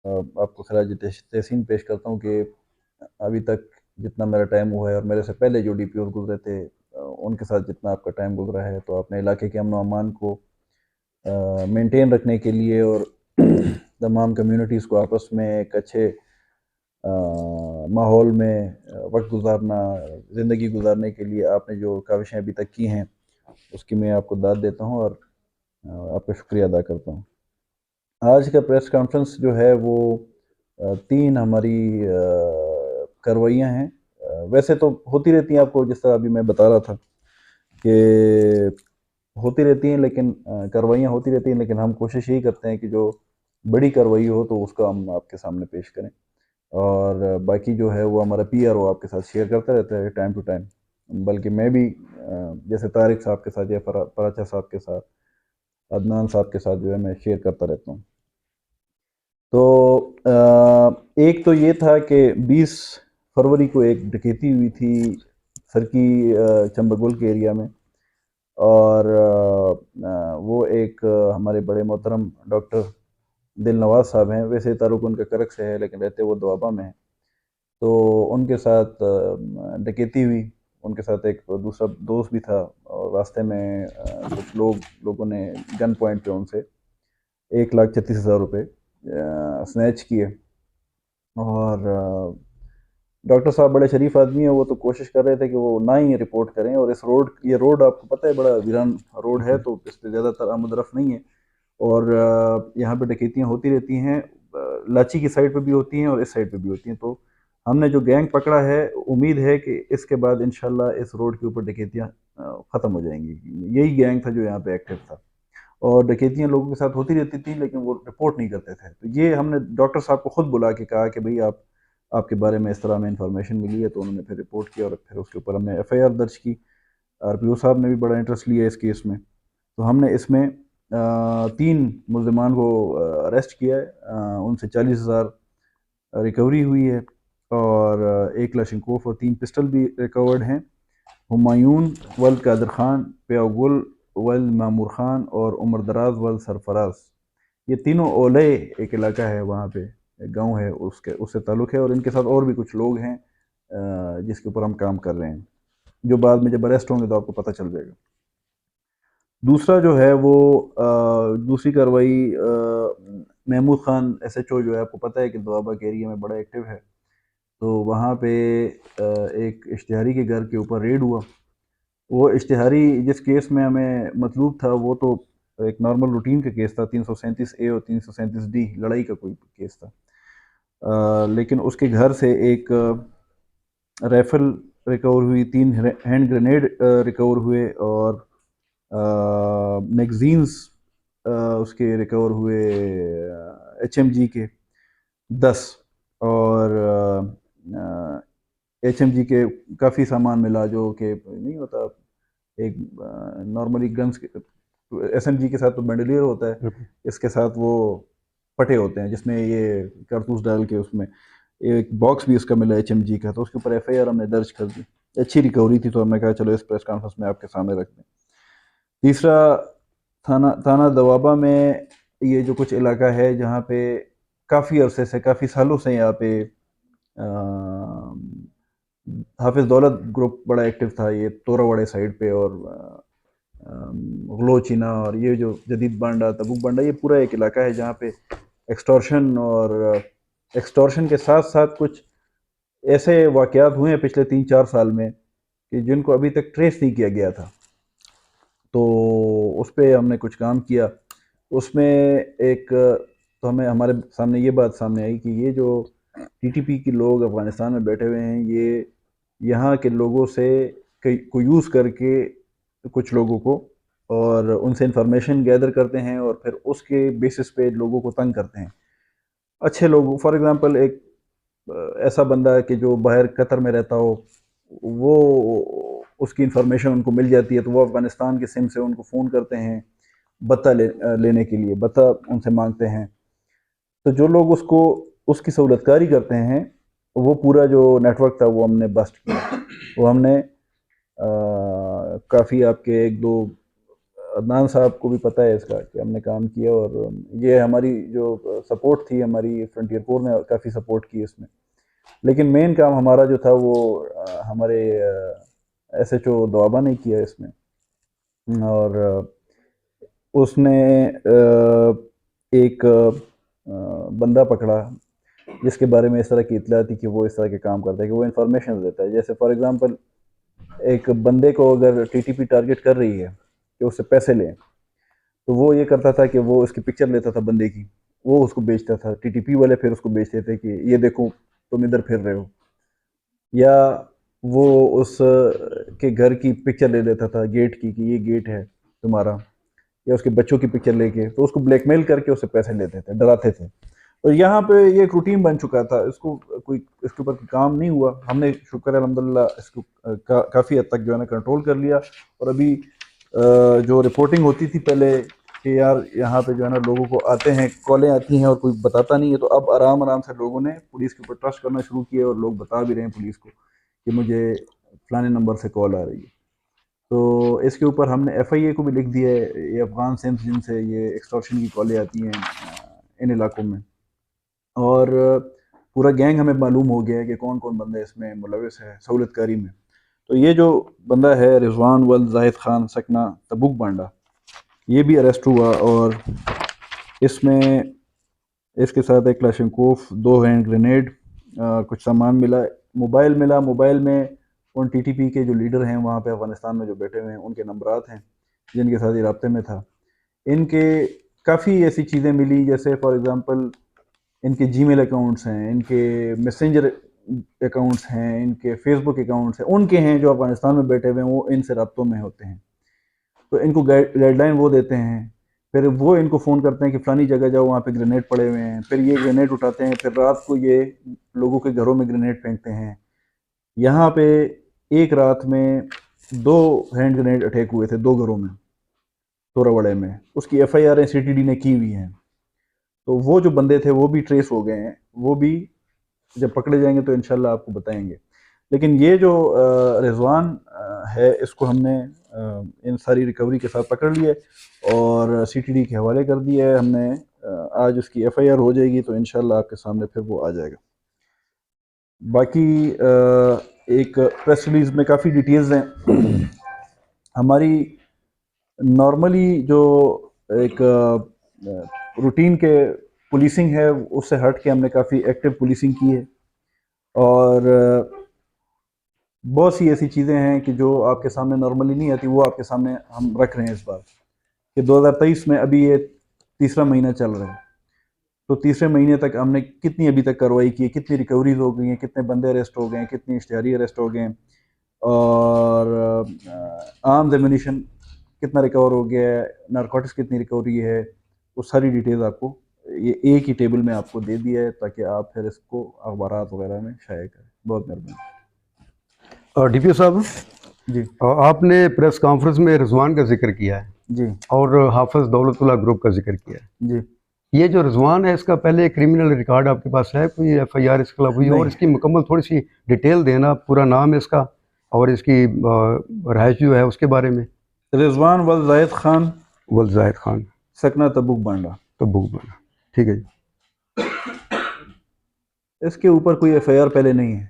آپ کو خراج تحسین پیش کرتا ہوں کہ ابھی تک جتنا میرا ٹائم ہوا ہے اور میرے سے پہلے جو ڈی پی اوز گزرے تھے ان کے ساتھ جتنا آپ کا ٹائم گزرا ہے، تو آپ نے علاقے کے امن و امان کو مینٹین رکھنے کے لیے اور تمام کمیونٹیز کو آپس میں ایک اچھے ماحول میں وقت گزارنا، زندگی گزارنے کے لیے آپ نے جو کاوشیں ابھی تک کی ہیں اس کی میں آپ کو داد دیتا ہوں اور آپ کا شکریہ ادا کرتا ہوں۔ آج کا پریس کانفرنس جو ہے وہ تین ہماری کارروائیاں ہیں۔ ویسے تو ہوتی رہتی ہیں، آپ کو جس طرح ابھی میں بتا رہا تھا کہ ہوتی رہتی ہیں، لیکن کارروائیاں ہوتی رہتی ہیں، لیکن ہم کوشش یہی کرتے ہیں کہ جو بڑی کارروائی ہو تو اس کا ہم آپ کے سامنے پیش کریں، اور باقی جو ہے وہ ہمارا پی آر او آپ کے ساتھ شیئر کرتا رہتا ہے ٹائم ٹو ٹائم، بلکہ میں بھی جیسے طارق صاحب کے ساتھ یا پراچا صاحب کے ساتھ، عدنان صاحب کے ساتھ جو ہے میں شیئر کرتا رہتا ہوں۔ تو ایک تو یہ تھا کہ 20 فروری کو ایک ڈکیتی ہوئی تھی سرکی چمبگل کے ایریا میں، اور وہ ایک ہمارے بڑے محترم ڈاکٹر دل نواز صاحب ہیں، ویسے تعلق ان کا کرک سے ہے لیکن رہتے وہ دوابہ میں ہیں، تو ان کے ساتھ ڈکیتی ہوئی۔ ان کے ساتھ ایک دوسرا دوست بھی تھا، اور راستے میں کچھ لوگوں نے گن پوائنٹ پہ ان سے 1,36,000 روپے سنیچ کیے، اور ڈاکٹر صاحب بڑے شریف آدمی ہیں، وہ تو کوشش کر رہے تھے کہ وہ نہ ہی رپورٹ کریں، اور یہ روڈ آپ کو پتہ ہے بڑا ویران روڈ ہے، تو اس پہ زیادہ تر آمد رفت نہیں ہے، اور یہاں پہ ڈکیتیاں ہوتی رہتی ہیں، لاچی کی سائڈ پہ بھی ہوتی ہیں اور اس سائڈ پہ بھی ہوتی ہیں۔ تو ہم نے جو گینگ پکڑا ہے، امید ہے کہ اس کے بعد انشاءاللہ اس روڈ کے اوپر ڈکیتیاں ختم ہو جائیں گی۔ یہی گینگ تھا جو یہاں پہ ایکٹیو تھا، اور ڈکیتیاں لوگوں کے ساتھ ہوتی رہتی تھیں لیکن وہ رپورٹ نہیں کرتے تھے۔ تو یہ ہم نے ڈاکٹر صاحب کو خود بلا کے کہا کہ بھئی آپ کے بارے میں اس طرح میں انفارمیشن ملی ہے، تو انہوں نے پھر رپورٹ کیا، اور پھر اس کے اوپر ہم نے ایف آئی آر درج کی۔ آر پی او صاحب نے بھی بڑا انٹرسٹ لیا اس کیس میں، تو ہم نے اس میں 3 ملزمان کو اریسٹ کیا ہے، ان سے 40,000 ریکوری ہوئی ہے، اور 1 کلاشنکوف اور 3 پسٹل بھی ریکورڈ ہیں۔ ہمایون ولد قادر خان، پیاؤ گل ولد معمور خان، اور عمر دراز ولد سرفراز، یہ تینوں اولے ایک علاقہ ہے وہاں پہ، ایک گاؤں ہے اس سے تعلق ہے، اور ان کے ساتھ اور بھی کچھ لوگ ہیں جس کے اوپر ہم کام کر رہے ہیں، جو بعد میں جب اریسٹ ہوں گے تو آپ کو پتہ چل جائے گا۔ دوسرا جو ہے وہ دوسری کارروائی، Mahmood Khan S H O جو ہے، آپ کو پتہ ہے کہ دوابہ کے ایریا میں بڑا ایکٹیو ہے، تو وہاں پہ ایک اشتہاری کے گھر کے اوپر ریڈ ہوا۔ وہ اشتہاری جس کیس میں ہمیں مطلوب تھا وہ تو ایک نارمل روٹین کا کیس تھا، 337A اور 337D، لڑائی کا کوئی کیس تھا، لیکن اس کے گھر سے ایک ریفل ریکور ہوئی، 3 ہینڈ گرینیڈ ریکور ہوئے، اور میگزینز اس کے ریکور ہوئے HMG کے 10، اور HMG کے کافی سامان ملا جو کہ نہیں ہوتا، ایک نارملی گنز کے SMG کے ساتھ تو بینڈلیئر ہوتا ہے، اس کے ساتھ وہ پٹے ہوتے ہیں جس میں یہ کارتوس ڈال کے، اس میں ایک باکس بھی اس کا ملا HMG کا، تو اس کے اوپر ایف آئی آر ہم نے درج کر دی۔ اچھی ریکوری تھی، تو ہم نے کہا چلو اس پریس کانفرنس میں آپ کے سامنے رکھ دیں۔ تیسرا، تھانہ دوابہ میں یہ جو کچھ علاقہ ہے جہاں پہ کافی عرصے سے، کافی سالوں سے یہاں پہ حافظ دولت گروپ بڑا ایکٹیو تھا، یہ تورا وڑے سائڈ پہ، اور غلو چینا، اور یہ جو جدید بانڈا، تبوک بانڈا، یہ پورا ایک علاقہ ہے جہاں پہ ایکسٹورشن کے ساتھ ساتھ کچھ ایسے واقعات ہوئے ہیں پچھلے 3-4 سال میں کہ جن کو ابھی تک ٹریس نہیں کیا گیا تھا، تو اس پہ ہم نے کچھ کام کیا۔ اس میں ایک تو ہمارے سامنے یہ بات سامنے آئی کہ یہ جو TTP کے لوگ افغانستان میں بیٹھے ہوئے ہیں، یہ یہاں کے لوگوں سے کو یوز کر کے کچھ لوگوں کو، اور ان سے انفارمیشن گیدر کرتے ہیں، اور پھر اس کے بیسس پہ لوگوں کو تنگ کرتے ہیں۔ اچھے لوگ، فار ایگزامپل ایک ایسا بندہ کہ جو باہر قطر میں رہتا ہو، وہ اس کی انفارمیشن ان کو مل جاتی ہے، تو وہ افغانستان کے سم سے ان کو فون کرتے ہیں بتہ لینے کے لیے، بتہ ان سے مانگتے ہیں، تو جو لوگ اس کی سہولت کاری کرتے ہیں، وہ پورا جو نیٹ ورک تھا وہ ہم نے بسٹ کیا۔ وہ ہم نے کافی آپ کے 1-2 عدنان صاحب کو بھی پتہ ہے اس کا کہ ہم نے کام کیا، اور یہ ہماری جو سپورٹ تھی، ہماری فرنٹیئر کور نے کافی سپورٹ کی اس میں. لیکن مین کام ہمارا جو تھا وہ ہمارے ایس ایچ او دوابا نے کیا اس میں. اور اس نے ایک بندہ پکڑا جس کے بارے میں اس طرح کی اطلاع تھی کہ وہ اس طرح کے کام کرتا ہے، کہ وہ انفارمیشن دیتا ہے. جیسے فار ایگزامپل ایک بندے کو اگر ٹی ٹی پی ٹارگٹ کر رہی ہے کہ اس سے پیسے لیں، تو وہ یہ کرتا تھا کہ وہ اس کی پکچر لیتا تھا بندے کی، وہ اس کو بیچتا تھا. ٹی ٹی پی والے پھر اس کو بیچتے تھے کہ یہ دیکھو تم ادھر پھر رہے ہو. یا وہ اس کے گھر کی پکچر لے لیتا تھا گیٹ کی کہ یہ گیٹ ہے تمہارا، یا اس کے بچوں کی پکچر لے کے، تو اس کو بلیک میل کر کے اس سے پیسے لیتے تھے، ڈراتے تھے. تو یہاں پہ یہ ایک روٹین بن چکا تھا. اس کو کوئی اس کے اوپر کام نہیں ہوا. ہم نے شکر ہے الحمدللہ اس کو کافی حد تک جو ہے نا کنٹرول کر لیا. اور ابھی جو رپورٹنگ ہوتی تھی پہلے کہ یار یہاں پہ جو ہے نا لوگوں کو آتے ہیں، کالیں آتی ہیں اور کوئی بتاتا نہیں ہے، تو اب آرام آرام سے لوگوں نے پولیس کے اوپر ٹرسٹ کرنا شروع کیا، اور لوگ بتا بھی رہے ہیں پولیس کو کہ مجھے فلانے نمبر سے کال آ رہی ہے. تو اس کے اوپر ہم نے ایف آئی اے کو بھی لکھ دیا ہے. یہ افغان سمز جن سے یہ ایکسٹورشن کی کالیں آتی ہیں ان علاقوں میں، اور پورا گینگ ہمیں معلوم ہو گیا ہے کہ کون کون بندے اس میں ملوث ہے سہولت کاری میں. تو یہ جو بندہ ہے رضوان ولد زاہد خان سکنہ تبوک بانڈا، یہ بھی اریسٹ ہوا، اور اس میں اس کے ساتھ ایک کلاشنکوف، 2 ہینڈ گرینیڈ، کچھ سامان ملا، موبائل ملا. موبائل میں ان ٹی ٹی پی کے جو لیڈر ہیں وہاں پہ افغانستان میں جو بیٹھے ہوئے ہیں ان کے نمبرات ہیں جن کے ساتھ یہ رابطے میں تھا. ان کے کافی ایسی چیزیں ملی، جیسے فار ایگزامپل ان کے جی میل اکاؤنٹس ہیں، ان کے میسنجر اکاؤنٹس ہیں، ان کے فیس بک اکاؤنٹس ہیں، ان کے ہیں جو افغانستان میں بیٹھے ہوئے ہیں، وہ ان سے رابطوں میں ہوتے ہیں. تو ان کو گائیڈ لائن وہ دیتے ہیں، پھر وہ ان کو فون کرتے ہیں کہ فلانی جگہ جاؤ، وہاں پہ گرینیڈ پڑے ہوئے ہیں. پھر یہ گرینیڈ اٹھاتے ہیں، پھر رات کو یہ لوگوں کے گھروں میں گرینیڈ پھینکتے ہیں. یہاں پہ ایک رات میں 2 ہینڈ گرینیڈ اٹیک ہوئے تھے 2 گھروں میں تورا وڑے میں. اس کی F I R C T D نے کی ہوئی ہیں. تو وہ جو بندے تھے وہ بھی ٹریس ہو گئے ہیں، وہ بھی جب پکڑے جائیں گے تو انشاءاللہ آپ کو بتائیں گے. لیکن یہ جو رضوان ہے اس کو ہم نے ان ساری ریکوری کے ساتھ پکڑ لیے اور سی ٹی ڈی کے حوالے کر دیا ہے. ہم نے آج اس کی ایف آئی آر ہو جائے گی تو انشاءاللہ آپ کے سامنے پھر وہ آ جائے گا. باقی ایک پریس ریلیز میں کافی ڈیٹیلز ہیں. ہماری نارملی جو ایک روٹین کے پولیسنگ ہے اس سے ہٹ کے ہم نے کافی ایکٹیو پولیسنگ کی ہے، اور بہت سی ایسی چیزیں ہیں کہ جو آپ کے سامنے نارملی نہیں آتی، وہ آپ کے سامنے ہم رکھ رہے ہیں اس بار کہ 2023 میں ابھی یہ 3را مہینہ چل رہا ہے. تو 3رے مہینے تک ہم نے کتنی ابھی تک کارروائی کی ہے، کتنی ریکوریز ہو گئی ہیں، کتنے بندے اریسٹ ہو گئے ہیں، کتنی اشتہاری اریسٹ ہو گئے ہیں، اور آرمز ایمونیشن کتنا ریکور ہو گیا ہے، نارکوٹکس کتنی ریکوری ہے. وہ ساری ڈیٹیلز آپ کو یہ ایک ہی ٹیبل میں آپ کو دے دیا ہے تاکہ آپ پھر اس کو اخبارات وغیرہ میں شائع کریں. بہت مہربانی. ڈی پی او صاحب جی آپ نے پریس کانفرنس میں رضوان کا ذکر کیا ہے جی اور حافظ دولت اللہ گروپ کا ذکر کیا ہے. جی یہ جو رضوان ہے اس کا پہلے کرمنل ریکارڈ آپ کے پاس ہے، کوئی ایف آئی آر اس کے خلاف ہوئی؟ اور اس کی مکمل تھوڑی سی ڈیٹیل دینا، پورا نام اس کا اور اس کی رہائش جو ہے اس کے بارے میں. رضوان ولد زاہد خان ولد زاہد خان سکنہ تبوک بانڈا. تبوک بانڈا، ٹھیک ہے جی. اس کے اوپر کوئی ایف آئی آر پہلے نہیں ہے.